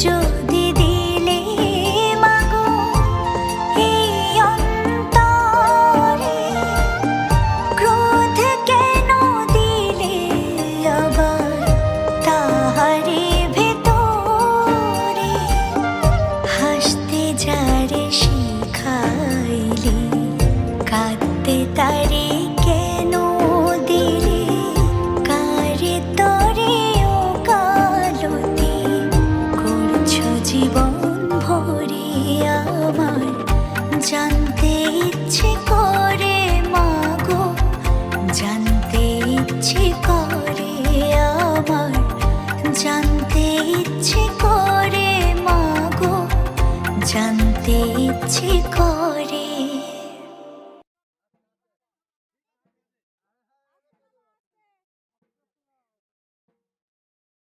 যদি দিলে মাগো এই অন্তরে, ক্রোধ কেন দিলে আবার তাহারে ভেতরে? হাসতে যারে শিখাইলে, কাঁদতে তারে কেন দিলে? কারে তরে ও কালতি করছো জীবন ভরে আমার? জানতে ইচ্ছে করে মাগো, জানতে ইচ্ছে করে আমার, জানতে ইচ্ছে করে মাগো, জানতে ইচ্ছে করে।